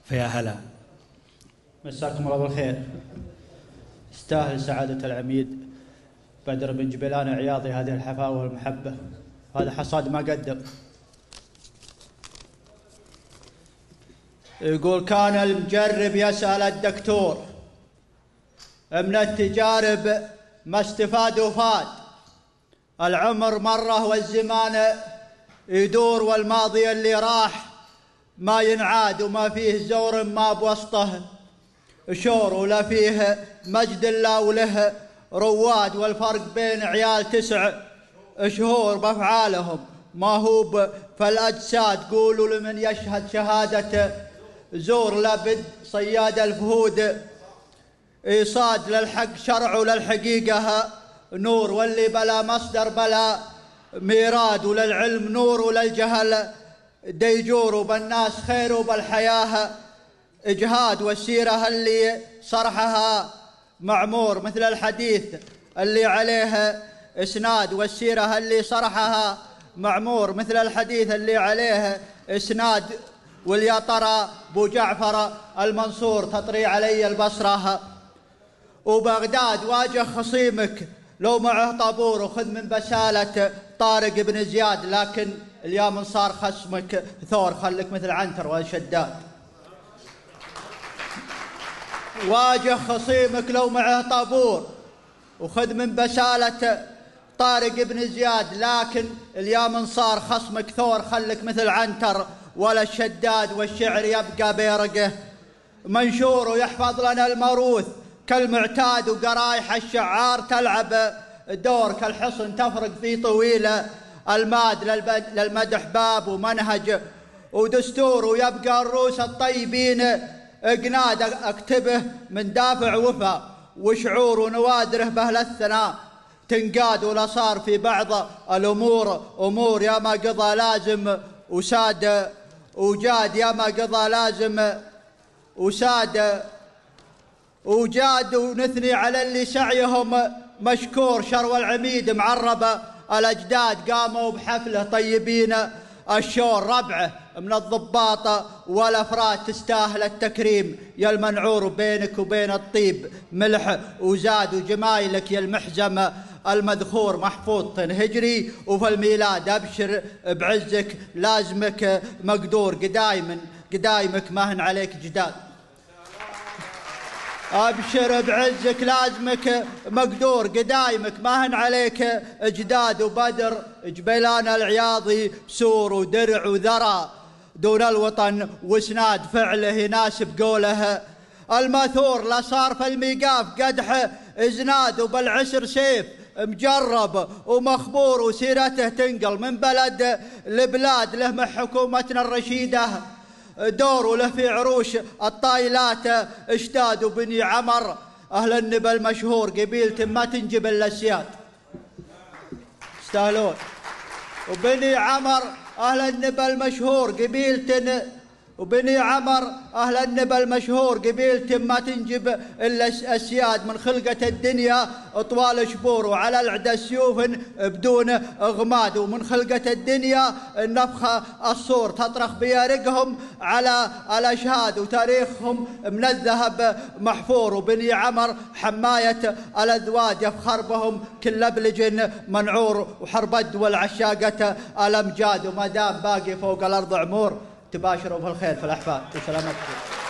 فيا هلا. مساكم الله بالخير. يستاهل سعادة العميد بدر بن جبيلان عياضي هذه الحفاوة والمحبة. هذا حصاد ما قدم. يقول كان المجرب يسأل الدكتور من التجارب ما استفاد وفاد، العمر مرة والزمان يدور والماضي اللي راح ما ينعاد، وما فيه زور ما بوسطه شور، ولا فيه مجد لا وله رواد، والفرق بين عيال 9 شهور بأفعالهم ما هو فالأجساد. قولوا لمن يشهد شهادة زور لابد صياد الفهود إيصاد، للحق شرع وللحقيقة نور، واللي بلا مصدر بلا ميراد، وللعلم نور وللجهل ديجور، وبالناس خير وبالحياة إجهاد، والسيرة اللي صرحها معمور مثل الحديث اللي عليه إسناد، والسيرة اللي صرحها معمور مثل الحديث اللي عليه إسناد، واليا ترى بو جعفر المنصور تطري علي البصرة وبغداد. واجه خصيمك لو معه طابور، وخذ من بسالة طارق بن زياد، لكن اليوم صار خصمك ثور خلك مثل عنتر والشداد. واجه خصيمك لو معه طابور، وخذ من بسالة طارق بن زياد، لكن اليوم صار خصمك ثور خلك مثل عنتر ولا الشداد. والشعر يبقى بيرقه منشور، ويحفظ لنا الموروث كالمعتاد، وقرايح الشعار تلعب دور كالحصن تفرق في طويلة الماد، للمدح باب ومنهج ودستور، ويبقى الروس الطيبين اقناد اكتبه من دافع وفا وشعور، ونوادره بأهل الثناء تنقاد، ولا صار في بعض الأمور أمور يا ما قضى لازم وساد وجاد، يا ما قضى لازم وساد وجاد. ونثني على اللي سعيهم مشكور، شرو العميد معرب الأجداد قاموا بحفله طيبين الشور، ربعه من الضباط والأفراد تستاهل التكريم يا المنعور، بينك وبين الطيب ملح وزاد، وجمايلك يا المحزم المذخور محفوظ هجري وفي الميلاد. أبشر بعزك لازمك مقدور، قدايمك ماهن عليك جداد. أبشر بعزك لازمك مقدور، قدايمك ماهن عليك جداد. وبدر جبيلان العياضي سور ودرع وذرى دون الوطن وسناد، فعله يناسب قوله الماثور، لا صار في الميقاف قدح ازناد، وبالعسر سيف مجرب ومخبور، وسيرته تنقل من بلد لبلاد، له مع حكومتنا الرشيده دور، وله في عروش الطايلات اشتاد. وبني عمر أهل النبى المشهور قبيلة ما تنجب إلا السياد يستاهلون. وبني عمر أهل النبى المشهور قبيلة، وبني عمر أهل النبى المشهور قبيلة ما تنجب إلا السياد، من خلقة الدنيا طوال شبور، وعلى العدا سيوف بدون غماد، ومن خلقة الدنيا النفخة الصور تطرخ بيارقهم على الأشهاد، وتاريخهم من الذهب محفور. وبني عمر حماية الأذواد يفخر بهم كل أبلج منعور، وحرب الدول عشاقة الأمجاد، وما دام باقي فوق الأرض عمور تباشروا بالخير في الأحفاد وسلامتكم.